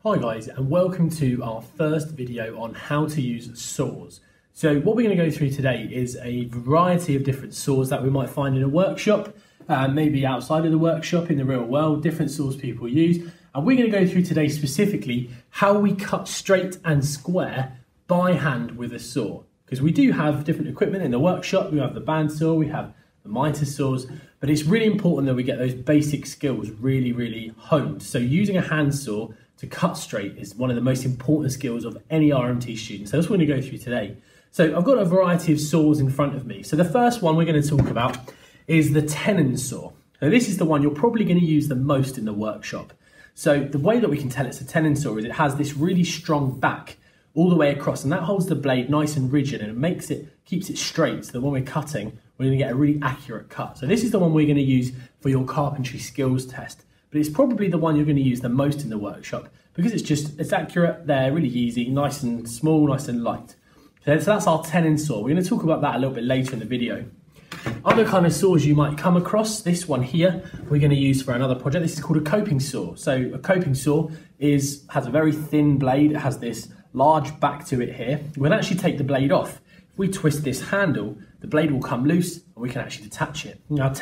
Hi guys, and welcome to our first video on how to use saws. So what we're going to go through today is a variety of different saws that we might find in a workshop, maybe outside of the workshop in the real world, different saws people use. And we're going to go through today specifically how we cut straight and square by hand with a saw. Because we do have different equipment in the workshop. We have the bandsaw, we have the miter saws, but it's really important that we get those basic skills really honed. So using a hand saw to cut straight is one of the most important skills of any RMT student. So that's what we're going to go through today. So I've got a variety of saws in front of me. So the first one we're going to talk about is the Tenon Saw. So this is the one you're probably going to use the most in the workshop. So the way that we can tell it's a Tenon saw is it has this really strong back all the way across, and that holds the blade nice and rigid, and it keeps it straight, so that when we're cutting, we're going to get a really accurate cut. So this is the one we're going to use for your carpentry skills test. But it's probably the one you're going to use the most in the workshop because it's accurate, they're really easy, nice and small, nice and light. So that's our Tenon saw. We're going to talk about that a little bit later in the video. Other kind of saws you might come across, this one here, we're going to use for another project. This is called a coping saw. So a coping saw has a very thin blade. It has this large back to it here. We'll actually take the blade off. If we twist this handle, the blade will come loose and we can actually detach it. Now,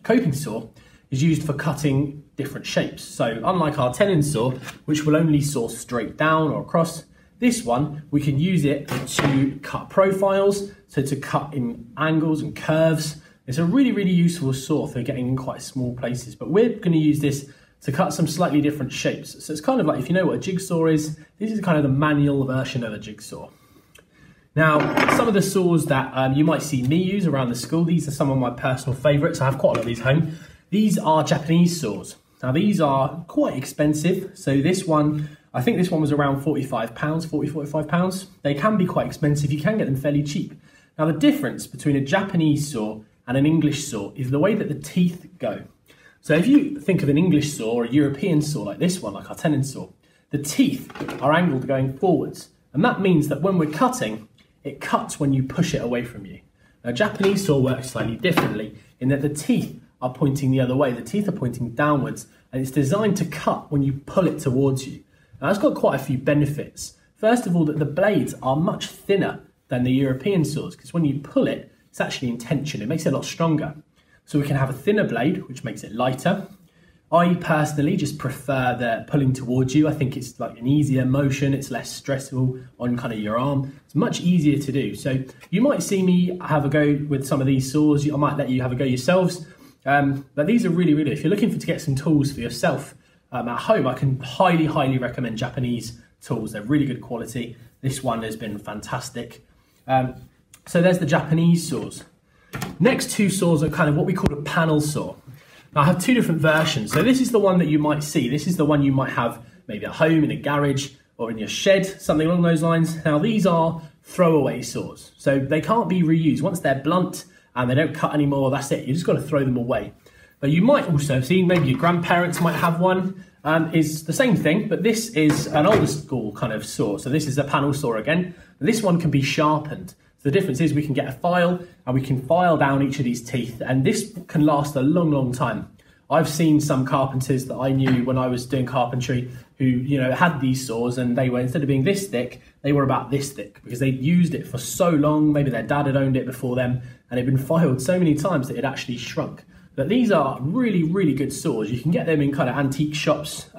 coping saw is used for cutting different shapes. So unlike our Tenon saw, which will only saw straight down or across, this one, we can use it to cut profiles, so to cut in angles and curves. It's a really useful saw for getting in quite small places, but we're going to use this to cut some slightly different shapes. So it's kind of like, if you know what a jigsaw is, this is kind of the manual version of a jigsaw. Now, some of the saws that you might see me use around the school, these are some of my personal favorites. I have quite a lot of these home. These are Japanese saws. Now these are quite expensive. So this one, I think this one was around £45. They can be quite expensive. You can get them fairly cheap. Now the difference between a Japanese saw and an English saw is the way that the teeth go. So if you think of an English saw or a European saw like this one, like our Tenon saw, the teeth are angled going forwards. And that means that when we're cutting, it cuts when you push it away from you. Now, a Japanese saw works slightly differently in that the teeth are pointing the other way. The teeth are pointing downwards, and it's designed to cut when you pull it towards you. Now, that's got quite a few benefits. First of all, that the blades are much thinner than the European saws, because when you pull it, it's actually in tension. It makes it a lot stronger. So we can have a thinner blade, which makes it lighter. I personally just prefer the pulling towards you. I think it's like an easier motion. It's less stressful on kind of your arm. It's much easier to do. So you might see me have a go with some of these saws. I might let you have a go yourselves. But these are really, if you're looking to get some tools for yourself at home, I can highly recommend Japanese tools. They're really good quality. This one has been fantastic. So there's the Japanese saws. Next two saws are kind of what we call a panel saw. Now I have two different versions. So this is the one that you might see. This is the one you might have maybe at home, in a garage, or in your shed, something along those lines. Now these are throwaway saws. So they can't be reused. Once they're blunt and they don't cut anymore, that's it. You just got to throw them away. But you might also have seen, maybe your grandparents might have one. Is the same thing, but this is an older school kind of saw. So this is a panel saw again. This one can be sharpened. So the difference is we can get a file and we can file down each of these teeth, and this can last a long time. I've seen some carpenters that I knew when I was doing carpentry who, had these saws, and they were, instead of being this thick, they were about this thick because they'd used it for so long. Maybe their dad had owned it before them, and it'd been filed so many times that it actually shrunk. But these are really good saws. You can get them in kind of antique shops,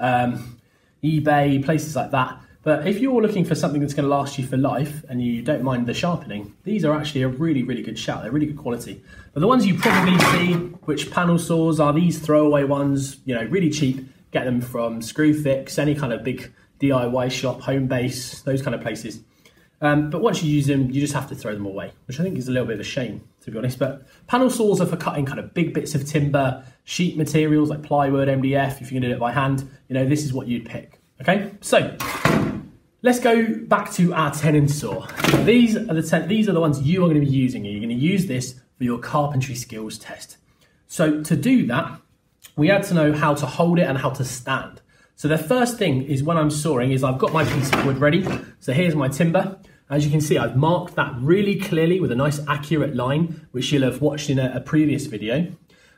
eBay, places like that. But if you're looking for something that's going to last you for life and you don't mind the sharpening, these are actually a really good shout. They're really good quality. But the ones you probably see, which panel saws, are these throwaway ones, really cheap. Get them from Screwfix, any kind of big DIY shop, Home Base, those kind of places. But once you use them, you just have to throw them away, which I think is a little bit of a shame, to be honest. But panel saws are for cutting kind of big bits of timber, sheet materials like plywood, MDF. If you're going to do it by hand, this is what you'd pick. Okay, so let's go back to our Tenon saw. These are the ones you are going to be using. You're going to use this for your carpentry skills test. So to do that, we had to know how to hold it and how to stand. So the first thing is, when I'm sawing, is I've got my piece of wood ready. So here's my timber. As you can see, I've marked that really clearly with a nice accurate line, which you'll have watched in a previous video.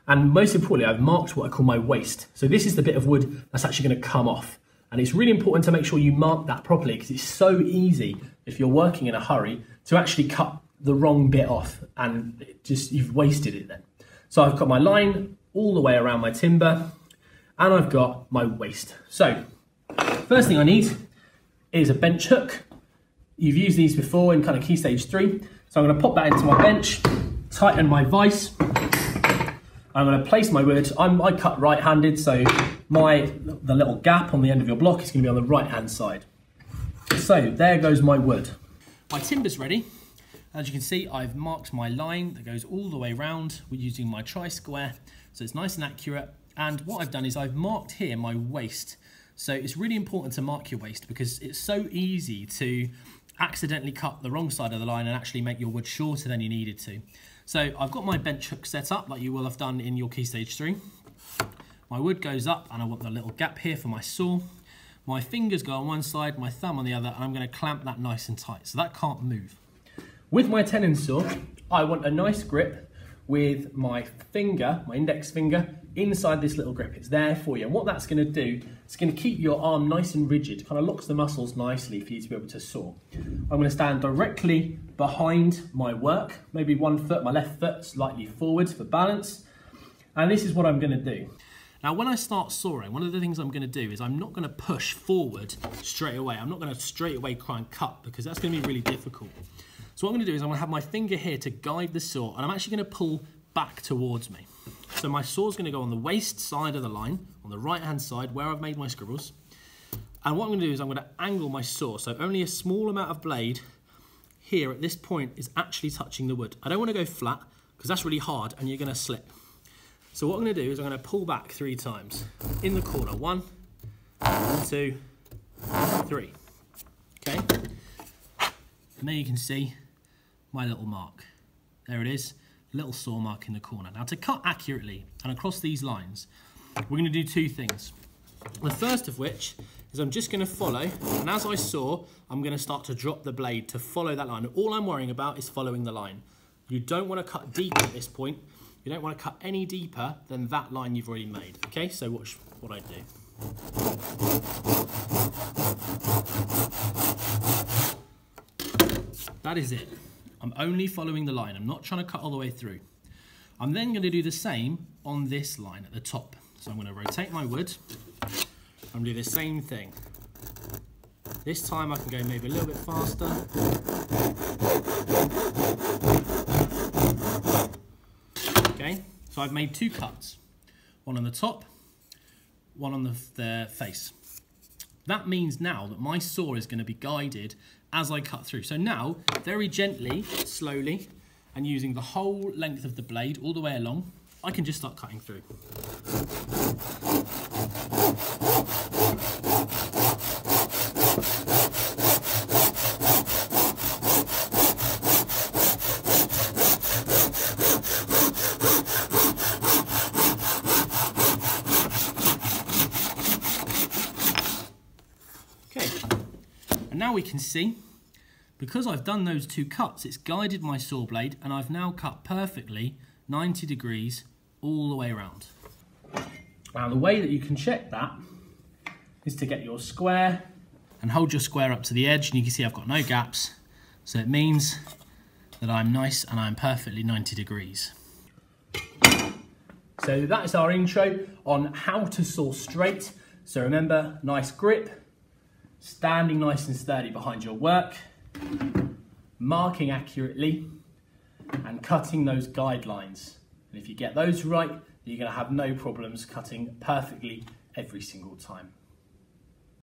And most importantly, I've marked what I call my waste. So this is the bit of wood that's actually going to come off. And it's really important to make sure you mark that properly because it's so easy if you're working in a hurry to actually cut the wrong bit off and you've wasted it then. So I've got my line all the way around my timber and I've got my waist. So first thing I need is a bench hook. You've used these before in kind of key stage 3. So I'm going to pop that into my bench, tighten my vise. I'm going to place my wood. I cut right-handed, so the little gap on the end of your block is going to be on the right-hand side. So there goes my wood. My timber's ready. As you can see, I've marked my line that goes all the way around. We're using my tri-square, so it's nice and accurate. And what I've done is I've marked here my waist. So it's really important to mark your waist because it's so easy to accidentally cut the wrong side of the line and actually make your wood shorter than you needed to. So I've got my bench hook set up like you will have done in your key stage 3. My wood goes up and I want the little gap here for my saw. My fingers go on one side, my thumb on the other, and I'm going to clamp that nice and tight so that can't move. With my tenon saw, I want a nice grip with my finger, my index finger, inside this little grip. It's there for you. And what that's going to do, it's going to keep your arm nice and rigid, kind of locks the muscles nicely for you to be able to saw. I'm going to stand directly behind my work, maybe one foot, my left foot slightly forward for balance. And this is what I'm going to do. Now, when I start sawing, one of the things I'm going to do is I'm not going to push forward straight away. I'm not going to straight away try and cut because that's going to be really difficult. So what I'm going to do is I'm going to have my finger here to guide the saw, and I'm actually going to pull back towards me. So my saw's going to go on the waist side of the line, on the right-hand side where I've made my scribbles. And what I'm going to do is I'm going to angle my saw, so only a small amount of blade here at this point is actually touching the wood. I don't want to go flat because that's really hard and you're going to slip. So what I'm going to do is I'm going to pull back 3 times in the corner. 1, 2, 3. Okay. And there you can see my little mark. There it is, little saw mark in the corner. Now to cut accurately and across these lines, we're going to do 2 things. The first of which is I'm just going to follow, and as I saw, I'm going to start to drop the blade to follow that line. All I'm worrying about is following the line. You don't want to cut deep at this point. You don't want to cut any deeper than that line you've already made. Okay, so watch what I do. That is it. I'm only following the line. I'm not trying to cut all the way through. I'm then going to do the same on this line at the top. So I'm going to rotate my wood. I'm going to do the same thing. This time I can go maybe a little bit faster. Okay, so I've made 2 cuts. One on the top, one on the face. That means now that my saw is going to be guided as I cut through. So now, very gently, slowly, and using the whole length of the blade all the way along, I can just start cutting through. And now we can see, because I've done those 2 cuts, it's guided my saw blade and I've now cut perfectly 90 degrees all the way around. Now the way that you can check that is to get your square and hold your square up to the edge, and you can see I've got no gaps. So it means that I'm nice and I'm perfectly 90 degrees. So that's our intro on how to saw straight. So remember, nice grip, standing nice and sturdy behind your work, marking accurately, and cutting those guidelines. And if you get those right, you're going to have no problems cutting perfectly every single time.